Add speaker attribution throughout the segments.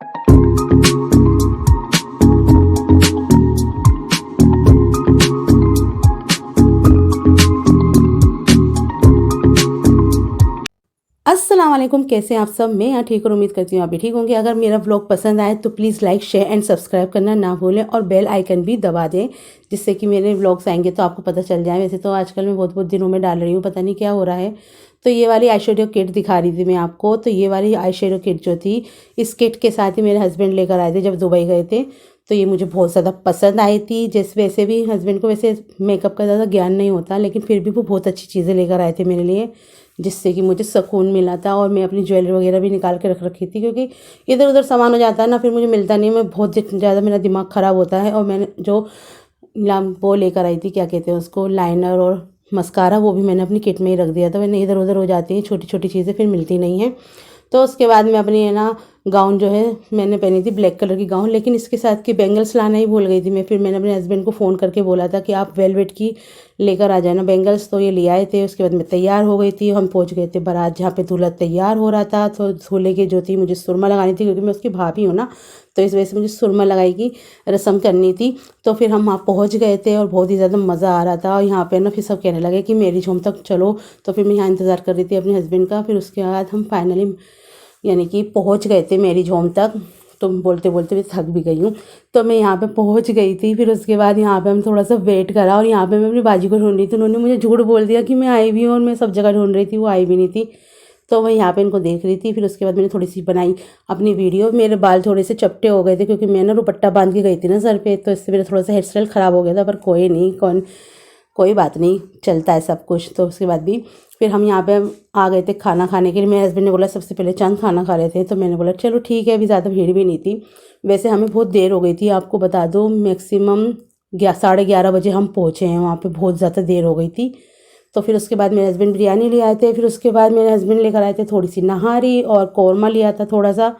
Speaker 1: अस्सलाम वालेकुम, कैसे हैं आप सब। मैं यहाँ ठीक और उम्मीद करती हूँ आप भी ठीक होंगे। अगर मेरा व्लॉग पसंद आए तो please like share and subscribe करना ना भूलें और बेल आइकन भी दबा दें, जिससे कि मेरे व्लॉग्स आएंगे तो आपको पता चल जाए। वैसे तो आजकल मैं बहुत दिनों में डाल रही हूँ, पता नहीं क्या हो रहा है। तो ये वाली आई शेडो किट दिखा रही थी मैं आपको। तो ये वाली आई शेडो किट जो थी, इस किट के साथ ही मेरे हस्बैंड लेकर आए थे जब दुबई गए थे। तो ये मुझे बहुत ज़्यादा पसंद आई थी। जैसे वैसे भी हस्बैंड को वैसे मेकअप का ज़्यादा ज्ञान नहीं होता, लेकिन फिर भी वो बहुत अच्छी चीज़ें लेकर आए थे मेरे लिए, जिससे कि मुझे सुकून मिला था। और मैं अपनी ज्वेलरी वगैरह भी निकाल के रख रखी थी, क्योंकि इधर उधर सामान हो जाता है ना, फिर मुझे मिलता नहीं। मैं बहुत ज़्यादा मेरा दिमाग ख़राब होता है। और मैंने जो वो लेकर आई थी, क्या कहते हैं उसको, लाइनर और मस्कारा, वो भी मैंने अपनी किट में ही रख दिया था। मैंने इधर उधर हो जाती हैं छोटी छोटी चीज़ें, फिर मिलती नहीं हैं। तो उसके बाद मैं अपनी है ना गाउन जो है मैंने पहनी थी, ब्लैक कलर की गाउन, लेकिन इसके साथ की बैंगल्स लाना ही भूल गई थी मैं। फिर मैंने अपने हस्बैंड को फ़ोन करके बोला था कि आप वेलवेट की लेकर आ जाना बैंगल्स। तो ये ले आए थे। उसके बाद मैं तैयार हो गई थी। हम पहुंच गए थे बारात, जहाँ पे दूल्हा तैयार हो रहा था। तो दूल्हे की जो थी, मुझे सुरमा लगानी थी, क्योंकि मैं उसकी भाभी हूँ ना, तो इस वजह से मुझे सुरमा लगाई की रस्म करनी थी। तो फिर हम वहाँ पहुँच गए थे और बहुत ही ज़्यादा मज़ा आ रहा था। और यहाँ पे ना फिर सब कहने लगे कि मेरी झूम तक चलो। तो फिर मैं यहाँ इंतज़ार कर रही थी अपने हस्बैंड का। फिर उसके बाद हम फाइनली यानी कि पहुंच गए थे मैरिज होम तक। तो बोलते बोलते मैं थक भी गई हूँ। तो मैं यहाँ पे पहुंच गई थी। फिर उसके बाद यहाँ पे हम थोड़ा सा वेट करा, और यहाँ पे मैं अपनी बाजी को ढूंढ रही थी। उन्होंने मुझे झूठ बोल दिया कि मैं आई भी हूँ, और मैं सब जगह ढूंढ रही थी, वो आई भी नहीं थी। तो मैं यहाँ पे इनको देख रही थी। फिर उसके बाद मैंने थोड़ी सी बनाई अपनी वीडियो। मेरे बाल थोड़े से चपटे हो गए थे, क्योंकि मैं ना दुपट्टा बांध के गई थी ना सर पे, तो इससे मेरा थोड़ा सा हेयर स्टाइल ख़राब हो गया था। पर कोई बात नहीं, चलता है सब कुछ। तो उसके बाद भी फिर हम यहाँ पे आ गए थे खाना खाने के लिए। मेरे हस्बैंड ने बोला सबसे पहले चंद खाना खा रहे थे, तो मैंने बोला चलो ठीक है, अभी ज़्यादा भीड़ भी नहीं थी। वैसे हमें बहुत देर हो गई थी, आपको बता दो, मैक्सिमम 11:30 बजे हम पहुँचे हैं वहाँ पे। बहुत ज़्यादा देर हो गई थी। तो फिर उसके बाद मेरे हस्बैंड बिरयानी ले आए थे। फिर उसके बाद मेरे हस्बैंड लेकर आए थे थोड़ी सी नहारी, और कौरमा लिया था थोड़ा सा,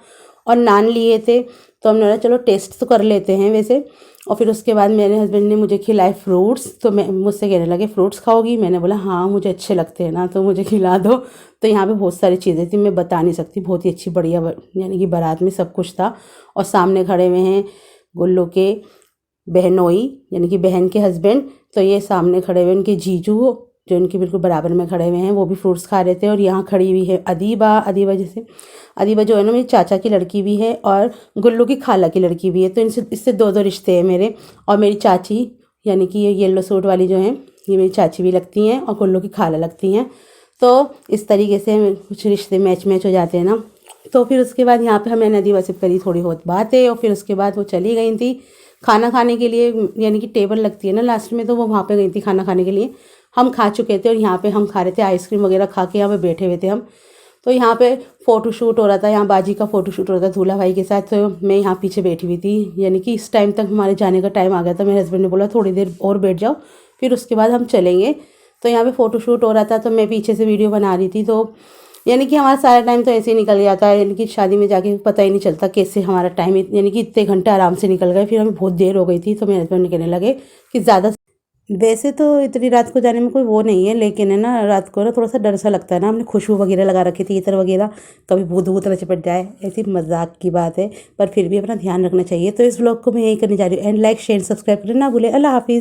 Speaker 1: और नान लिए थे। तो हमने बोला चलो टेस्ट तो कर लेते हैं वैसे। और फिर उसके बाद मेरे हस्बैंड ने मुझे खिलाए फ्रूट्स। तो मैं मुझसे कहने लगे फ्रूट्स खाओगी। मैंने बोला हाँ, मुझे अच्छे लगते हैं ना, तो मुझे खिला दो। तो यहाँ पे बहुत सारी चीज़ें थी, मैं बता नहीं सकती, बहुत ही अच्छी बढ़िया, यानी कि बारात में सब कुछ था। और सामने खड़े हुए हैं गुल्लू के बहनोई, यानी कि बहन के हस्बैंड। तो ये सामने खड़े हुए उनके जीजू, जो इनके बिल्कुल बराबर में खड़े हुए हैं, वो भी फ्रूट्स खा रहे थे। और यहाँ खड़ी हुई है अदीबा जैसे, अदीबा जो है ना मेरी चाचा की लड़की भी है, और गुल्लू की खाला की लड़की भी है। तो इससे दो रिश्ते हैं मेरे। और मेरी चाची, यानी कि ये येलो सूट वाली जो है, ये मेरी चाची भी लगती हैं, और गुल्लू की खाला लगती हैं। तो इस तरीके से कुछ रिश्ते मैच हो जाते हैं ना। तो फिर उसके बाद यहाँ पे मैंने अदीबा से करी थोड़ी बहुत बातें, और फिर उसके बाद वो चली गई थी खाना खाने के लिए। यानी कि टेबल लगती है ना लास्ट में, तो वो वहाँ पे गई थी खाना खाने के लिए। हम खा चुके थे, और यहाँ पे हम खा रहे थे आइसक्रीम वगैरह खा के, यहाँ पे बैठे हुए थे हम। तो यहाँ पे फ़ोटो शूट हो रहा था, यहाँ बाजी का फ़ोटो शूट हो रहा था दूल्हा भाई के साथ। तो मैं यहाँ पीछे बैठी हुई थी, यानी कि इस टाइम तक हमारे जाने का टाइम आ गया था। मेरे हस्बैंड ने बोला थोड़ी देर और बैठ जाओ, फिर उसके बाद हम चलेंगे। तो यहाँ पे फ़ोटो शूट हो रहा था, तो मैं पीछे से वीडियो बना रही थी। तो यानी कि हमारा सारा टाइम तो ऐसे ही निकल गया था। यानी कि शादी में जाके पता ही नहीं चलता कैसे हमारा टाइम, यानी कि इतने घंटे आराम से निकल गए। फिर हमें बहुत देर हो गई थी। तो मेरे हस्बैंड कहने लगे कि ज़्यादा, वैसे तो इतनी रात को जाने में कोई वो नहीं है, लेकिन है ना रात को ना थोड़ा सा डर सा लगता है ना। हमने खुशबू वगैरह लगा रखी थी, इतर वगैरह, कभी भूत वूत न चिपट जाए, ऐसी मजाक की बात है। पर फिर भी अपना ध्यान रखना चाहिए। तो इस व्लॉग को मैं यही करने जा रही हूँ। एंड लाइक शेयर सब्सक्राइब करना ना भूलें। अल्लाह हाफिज़।